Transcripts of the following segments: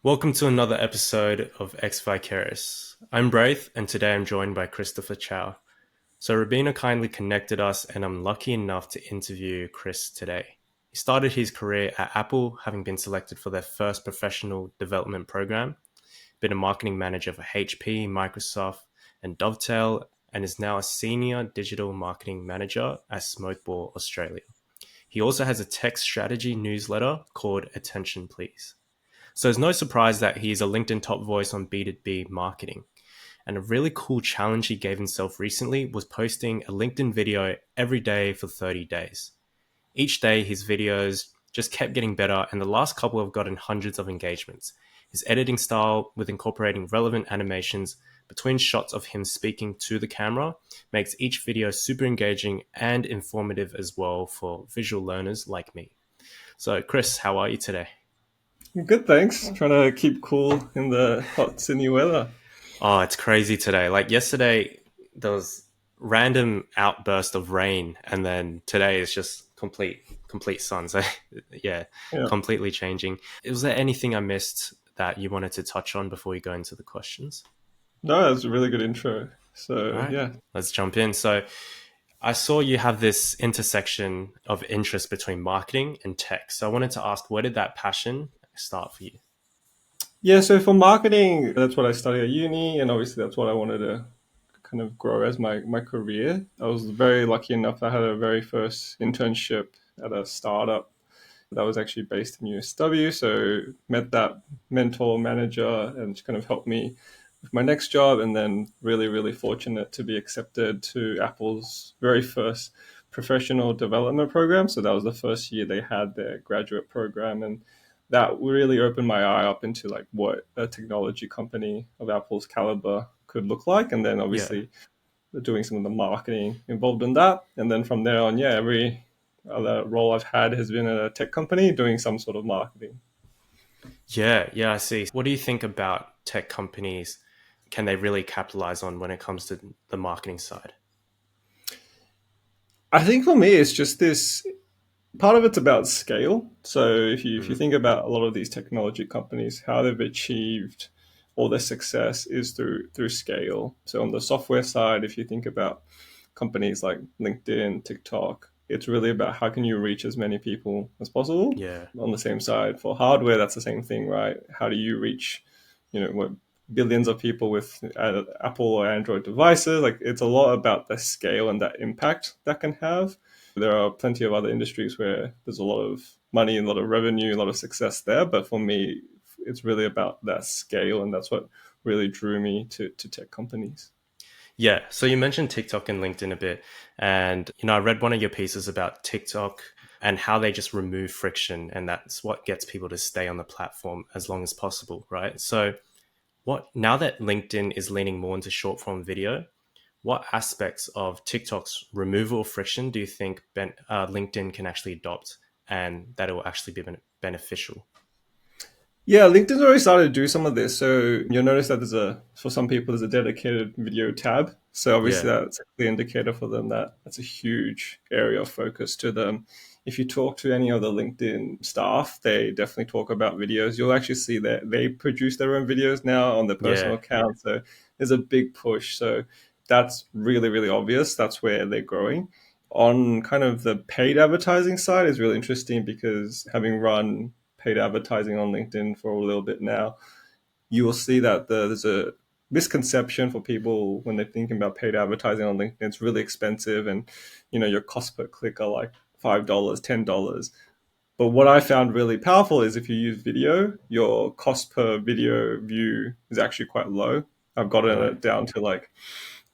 Welcome to another episode of Ex-Vicarious. I'm Braith, and today I'm joined by Christopher Chow. So Rabina kindly connected us, and I'm lucky enough to interview Chris today. He started his career at Apple, having been selected for their first professional development program, been a marketing manager for HP, Microsoft, and Dovetail, and is now a senior digital marketing manager at Smokeball Australia. He also has a tech strategy newsletter called Attention Please. So it's no surprise that he's a LinkedIn top voice on B2B marketing. And a really cool challenge he gave himself recently was posting a LinkedIn video every day for 30 days. Each day, his videos just kept getting better, and the last couple have gotten hundreds of engagements. His editing style, with incorporating relevant animations between shots of him speaking to the camera, makes each video super engaging and informative as well for visual learners like me. So, Chris, how are you today? Good, thanks. Trying to keep cool in the hot Sydney weather. Oh, it's crazy today. Like yesterday, there was random outburst of rain, and then today is just complete sun. So yeah, Yeah. completely changing. Was there anything I missed that you wanted to touch on before we go into the questions? No, that's a really good intro. All So right, yeah. let's jump in. So I saw you have this intersection of interest between marketing and tech. So I wanted to ask, where did that passion start for you? Yeah, so for marketing, that's what I studied at uni, and obviously that's what I wanted to kind of grow as my career. I was very lucky enough that I had a very first internship at a startup that was actually based in USW. So met that mentor manager and she kind of helped me with my next job, and then really fortunate to be accepted to Apple's very first professional development program. So that was the first year they had their graduate program, and that really opened my eye up into like what a technology company of Apple's caliber could look like. And then Yeah. obviously doing some of the marketing involved in that. And then from there on, yeah, every other role I've had has been at a tech company doing some sort of marketing. Yeah, I see. What do you think about tech companies? Can they really capitalize on when it comes to the marketing side? I think for me, it's just this part of it's about scale. So if you Mm, think about a lot of these technology companies, how they've achieved all their success is through scale. So on the software side, if you think about companies like LinkedIn, TikTok, it's really about how can you reach as many people as possible. yeah, On the same side, for hardware, that's the same thing, right? How do you reach, what billions of people with Apple or Android devices? Like it's a lot about the scale and that impact that can have. There are plenty of other industries where there's a lot of money, a lot of revenue, a lot of success there. But for me, it's really about that scale, and that's what really drew me to tech companies. yeah. So you mentioned TikTok and LinkedIn a bit, and I read one of your pieces about TikTok and how they just remove friction, and that's what gets people to stay on the platform as long as possible, right? So what now that LinkedIn is leaning more into short form video, what aspects of TikTok's removal of friction do you think LinkedIn can actually adopt and that it will actually be beneficial? Yeah, LinkedIn's already started to do some of this. So you'll notice that for some people, there's a dedicated video tab. So obviously Yeah, that's a clear indicator for them that that's a huge area of focus to them. If you talk to any of the LinkedIn staff, they definitely talk about videos. You'll actually see that they produce their own videos now on their personal yeah, account. So there's a big push. So that's really obvious. That's where they're growing. On kind of the paid advertising side is really interesting because having run paid advertising on LinkedIn for a little bit now, you will see that there's a misconception for people when they're thinking about paid advertising on LinkedIn. It's really expensive, and your cost per click are like $5, $10. But what I found really powerful is if you use video, your cost per video view is actually quite low. I've gotten right. it down to like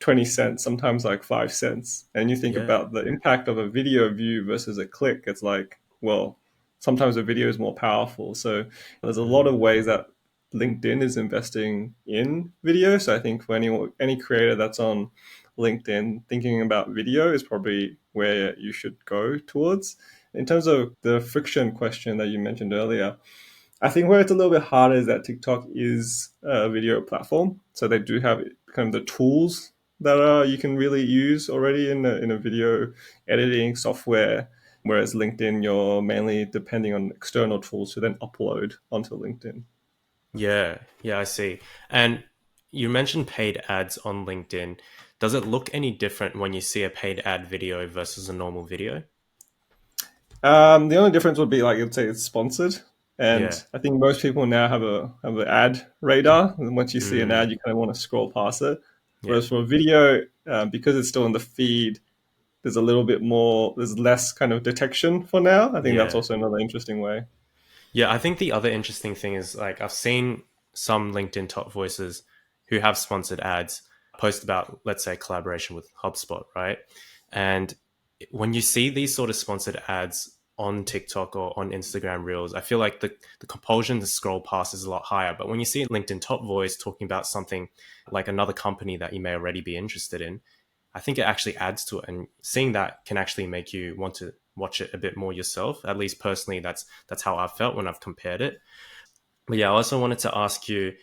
20 cents, sometimes like 5 cents. And you think Yeah. about the impact of a video view versus a click, it's like, well, sometimes a video is more powerful. So there's a lot Mm, of ways that LinkedIn is investing in video. So I think for any creator that's on LinkedIn, thinking about video is probably where you should go towards. In terms of the friction question that you mentioned earlier, I think where it's a little bit harder is that TikTok is a video platform, so they do have kind of the tools that you can really use already in a video editing software. Whereas LinkedIn, you're mainly depending on external tools to then upload onto LinkedIn. Yeah, yeah, I see. And you mentioned paid ads on LinkedIn. Does it look any different when you see a paid ad video versus a normal video? The only difference would be like you'd say it's sponsored, Yeah. and I think most people now have an ad radar, and once you see an Mm, ad, you kind of want to scroll past it. yeah. Whereas for a video, because it's still in the feed, there's a little bit more, there's less kind of detection for now. I think that's Yeah. also another interesting way. Yeah, I think the other interesting thing is like I've seen some LinkedIn top voices who have sponsored ads post about, let's say, collaboration with HubSpot, right? And when you see these sort of sponsored ads on TikTok or on Instagram Reels, I feel like the compulsion to scroll past is a lot higher. But when you see a LinkedIn top voice talking about something like another company that you may already be interested in, I think it actually adds to it, and seeing that can actually make you want to watch it a bit more yourself. At least personally, that's how I've felt when I've compared it. But yeah, I also wanted to ask you,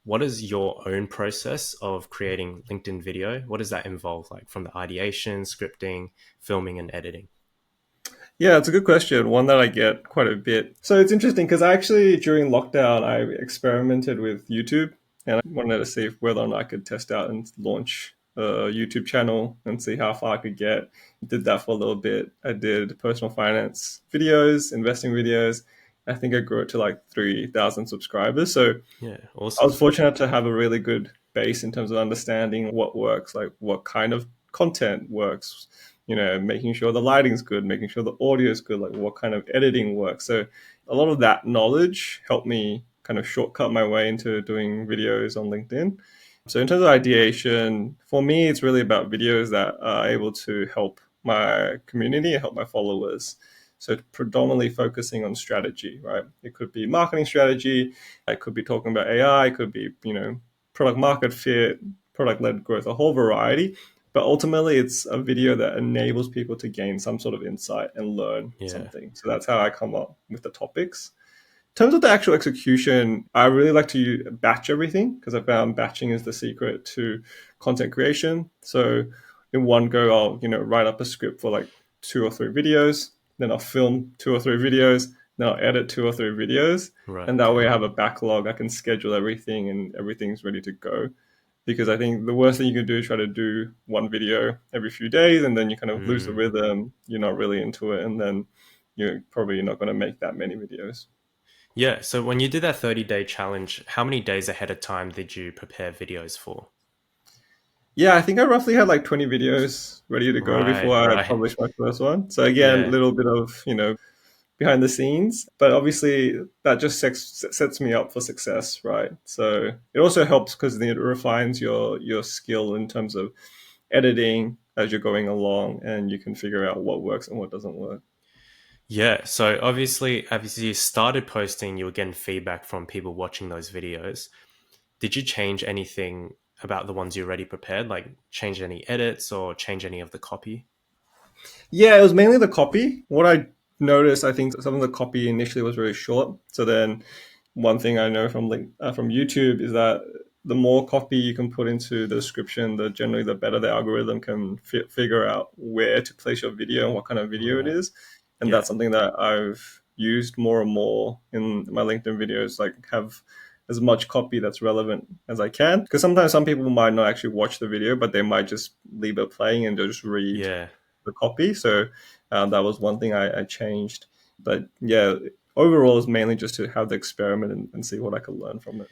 what is your own process of creating LinkedIn video? What does that involve, like from the ideation, scripting, filming, and editing? Yeah, it's a good question. One that I get quite a bit. So it's interesting because I actually, during lockdown, I experimented with YouTube and I wanted to see whether or not I could test out and launch a YouTube channel and see how far I could get. Did that for a little bit. I did personal finance videos, investing videos. I think I grew it to like 3,000 subscribers. So Yeah, I was awesome. fortunate to have a really good base in terms of understanding what works, like what kind of content works, making sure the lighting's good, making sure the audio is good, like what kind of editing works. So a lot of that knowledge helped me kind of shortcut my way into doing videos on LinkedIn. So in terms of ideation, for me, it's really about videos that are able to help my community and help my followers. So predominantly focusing on strategy, right? It could be marketing strategy, it could be talking about AI, it could be, product market fit, product led growth, a whole variety. But ultimately, it's a video that enables people to gain some sort of insight and learn Yeah. something. So that's how I come up with the topics. In terms of the actual execution, I really like to batch everything because I found batching is the secret to content creation. So in one go, I'll write up a script for like 2 or 3 videos, then I'll film 2 or 3 videos, then I'll edit 2 or 3 videos, Right. and that way I have a backlog. I can schedule everything, and everything's ready to go. Because I think the worst thing you can do is try to do one video every few days, and then you kind of lose the Mm. rhythm. You're not really into it, and then you're probably not going to make that many videos. Yeah. So when you did that 30-day challenge, how many days ahead of time did you prepare videos for? Yeah, I think I roughly had like 20 videos ready to go Right. before I Right. published my first one. So again, a Yeah. little bit of, behind the scenes, but obviously that just sets me up for success, right? So it also helps because it refines your skill in terms of editing as you're going along, and you can figure out what works and what doesn't work. Yeah, so obviously, as you started posting, you were getting feedback from people watching those videos. Did you change anything about the ones you already prepared? Like change any edits or change any of the copy? Yeah, it was mainly the copy. What I noticed, I think some of the copy initially was very short. So then, one thing I know from YouTube is that the more copy you can put into the description, the generally the better the algorithm can figure out where to place your video and what kind of video it Right. is. And Yeah. that's something that I've used more and more in my LinkedIn videos. Like have as much copy that's relevant as I can. Because sometimes some people might not actually watch the video, but they might just leave it playing and just read Yeah. the copy. So that was one thing I changed. But yeah, overall, it's mainly just to have the experiment and see what I could learn from it.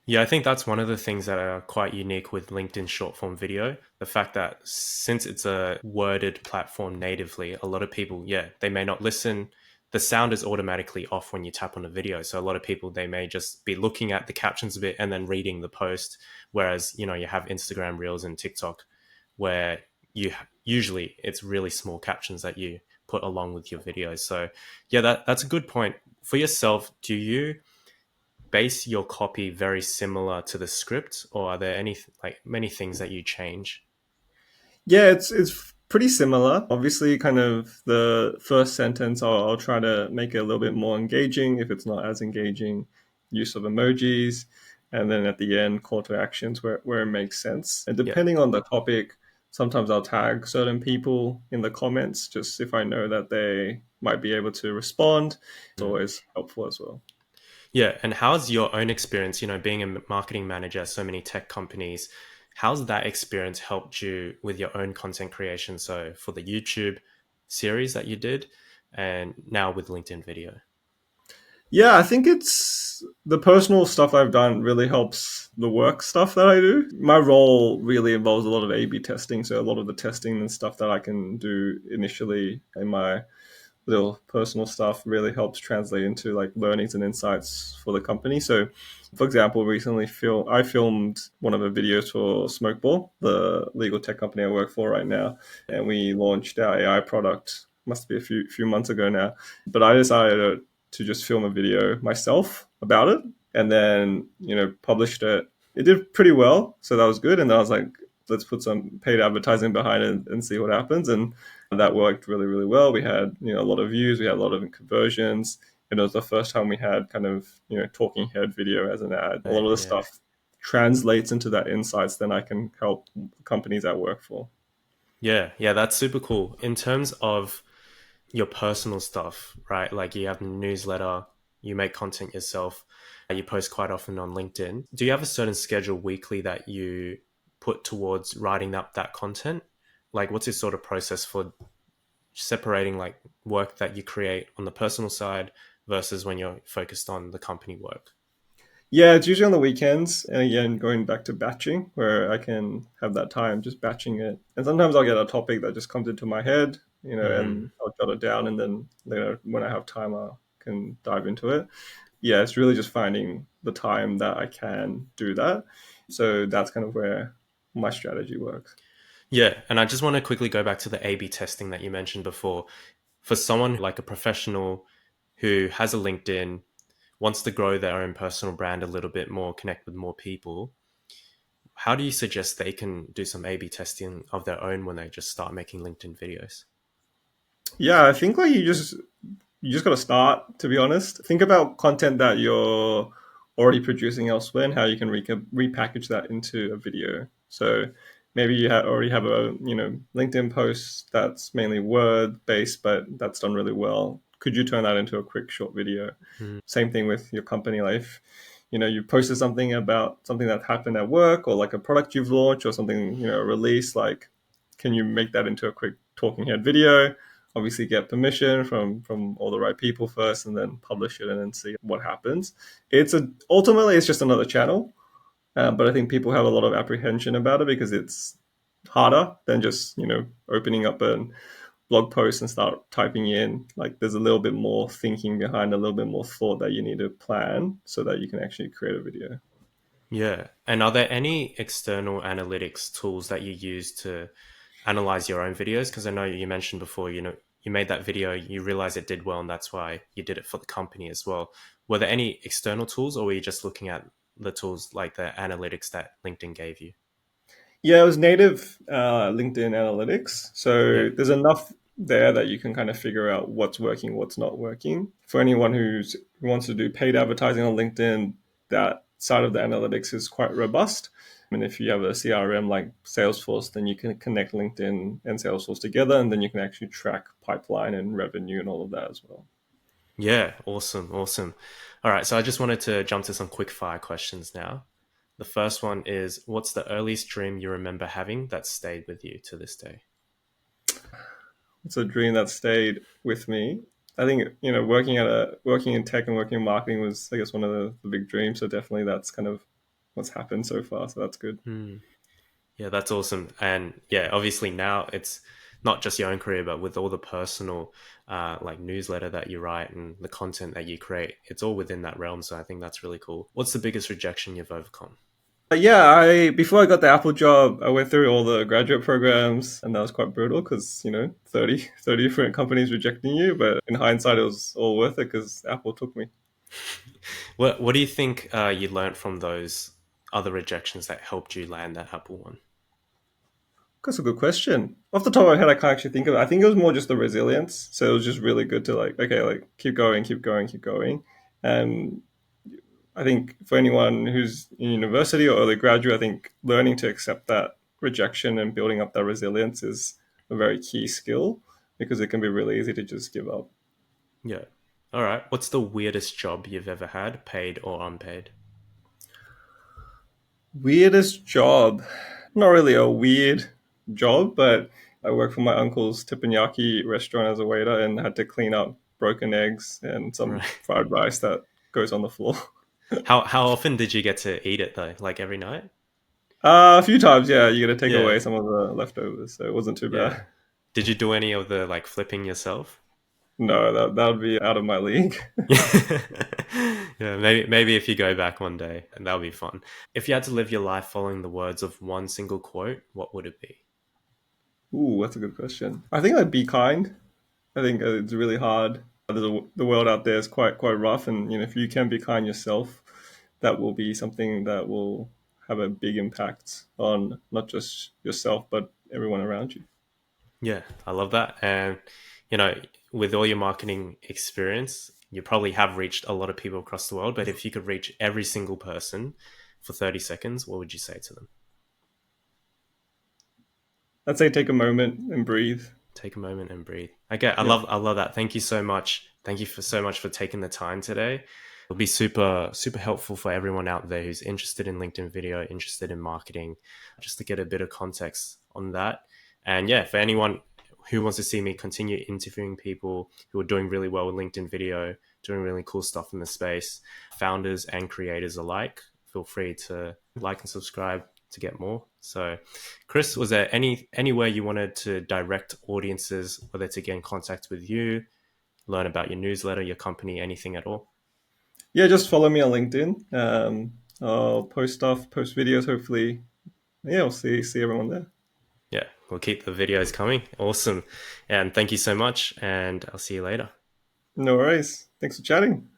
Yeah, I think that's one of the things that are quite unique with LinkedIn short form video. The fact that since it's a worded platform natively, a lot of people, yeah, they may not listen. The sound is automatically off when you tap on a video. So a lot of people, they may just be looking at the captions a bit and then reading the post. Whereas, you have Instagram Reels and TikTok where usually it's really small captions that you put along with your videos. So yeah, that's a good point. For yourself, do you base your copy very similar to the script, or are there any like many things that you change? Yeah, it's pretty similar. Obviously, kind of the first sentence, I'll try to make it a little bit more engaging. If it's not as engaging, use of emojis, and then at the end, call to actions where it makes sense. And Yeah. depending on the topic, sometimes I'll tag certain people in the comments, just if I know that they might be able to respond. It's Mm. always helpful as well. Yeah, and how's your own experience, being a marketing manager at so many tech companies? How's that experience helped you with your own content creation? So for the YouTube series that you did, and now with LinkedIn video. Yeah, I think it's the personal stuff I've done really helps the work stuff that I do. My role really involves a lot of A/B testing, so a lot of the testing and stuff that I can do initially in my little personal stuff really helps translate into like learnings and insights for the company. So, for example, recently I filmed one of the videos for Smokeball, the legal tech company I work for right now, and we launched our AI product. Must be a few months ago now, but I decided to just film a video myself about it, and then published it. It did pretty well, so that was good. And then I was like, let's put some paid advertising behind it and see what happens. And that worked really, really well. We had a lot of views, we had a lot of conversions. And it was the first time we had kind of talking head video as an ad. A lot Right, of the yeah. stuff translates into that insights. Then I can help companies I work for. Yeah, yeah, that's super cool. In terms of your personal stuff, right? Like you have a newsletter, you make content yourself, you post quite often on LinkedIn. Do you have a certain schedule weekly that you put towards writing up that content? Like what's your sort of process for separating like work that you create on the personal side versus when you're focused on the company work? Yeah, it's usually on the weekends. And again, going back to batching, where I can have that time just batching it. And sometimes I'll get a topic that just comes into my head, Mm, and I'll jot it down. And then when I have time, I can dive into it. Yeah, it's really just finding the time that I can do that. So that's kind of where my strategy works. yeah, and I just want to quickly go back to the A/B testing that you mentioned before. For someone like a professional who has a LinkedIn, wants to grow their own personal brand a little bit more, connect with more people, how do you suggest they can do some A/B testing of their own when they just start making LinkedIn videos? Yeah, I think like you just got to start, to be honest. Think about content that you're already producing elsewhere and how you can repackage that into a video. So maybe you already have a LinkedIn post that's mainly word based, but that's done really well. Could you turn that into a quick short video? Mm, Same thing with your company life. You posted something about something that happened at work or like a product you've launched or something, a release. Like, can you make that into a quick talking head video? Obviously get permission from all the right people first and then publish it and then see what happens. Ultimately it's just another channel, but I think people have a lot of apprehension about it because it's harder than just opening up a blog post and start typing in. Like there's a little bit more thinking behind, a little bit more thought that you need to plan so that you can actually create a video. yeah. And are there any external analytics tools that you use to analyze your own videos? Because I know you mentioned before, you made that video, you realized it did well, and that's why you did it for the company as well. Were there any external tools, or were you just looking at the tools like the analytics that LinkedIn gave you? Yeah, it was native LinkedIn analytics. Yeah. So there's enough there that you can kind of figure out what's working, what's not working. For anyone who wants to do paid advertising on LinkedIn, that side of the analytics is quite robust. And if you have a CRM like Salesforce, then you can connect LinkedIn and Salesforce together, and then you can actually track pipeline and revenue and all of that as well. Yeah, awesome, awesome. All right, so I just wanted to jump to some quick fire questions now. The first one is, what's the earliest dream you remember having that stayed with you to this day? It's a dream that stayed with me. I think working in tech and working in marketing was, I guess, one of the big dreams. So definitely that's kind of what's happened so far. So that's good. Hmm. Yeah, that's awesome. And yeah, obviously now it's not just your own career, but with all the personal like newsletter that you write and the content that you create, it's all within that realm. So I think that's really cool. What's the biggest rejection you've overcome? Yeah, I before I got the Apple job, I went through all the graduate programs, and that was quite brutal because 30 different companies rejecting you. But in hindsight, it was all worth it because Apple took me. What do you think you learned from those other rejections that helped you land that Apple one? That's a good question. Off the top of my head, I can't actually think of it. I think it was more just the resilience. So it was just really good to like, okay, like keep going, keep going, keep going. And I think for anyone who's in university or early graduate, I think learning to accept that rejection and building up that resilience is a very key skill because it can be really easy to just give up. Yeah. All right. What's the weirdest job you've ever had, paid or unpaid? Weirdest job. Not really a weird job, but I worked for my uncle's teppanyaki restaurant as a waiter and had to clean up broken eggs and some Right. fried rice that goes on the floor. How often did you get to eat it though? Like every night? A few times, yeah, you got to take Yeah. away some of the leftovers, so it wasn't too Yeah. bad. Did you do any of the like flipping yourself? No, that would be out of my league. Yeah, maybe if you go back one day, and that'll be fun. If you had to live your life following the words of one single quote, what would it be? Ooh, that's a good question. I think I'd be kind. I think it's really hard. The world out there is quite rough, and if you can be kind yourself, that will be something that will have a big impact on not just yourself but everyone around you. Yeah, I love that. And you know, with all your marketing experience, you probably have reached a lot of people across the world. But if you could reach every single person for 30 seconds, what would you say to them? I'd say take a moment and breathe. Take a moment and breathe. Okay, I Yeah, love that. Thank you so much. Thank you for so much for taking the time today. It'll be super helpful for everyone out there who's interested in LinkedIn video, interested in marketing, just to get a bit of context on that. And yeah, for anyone who wants to see me continue interviewing people who are doing really well with LinkedIn video, doing really cool stuff in the space, founders and creators alike, feel free to like and subscribe to get more. So, Chris, was there anywhere you wanted to direct audiences, whether to get in contact with you, learn about your newsletter, your company, anything at all? yeah. Just follow me on LinkedIn. I'll post stuff, post videos. Hopefully, yeah, we'll see everyone there. Yeah, we'll keep the videos coming. Awesome. And thank you so much. And I'll see you later. No worries. Thanks for chatting.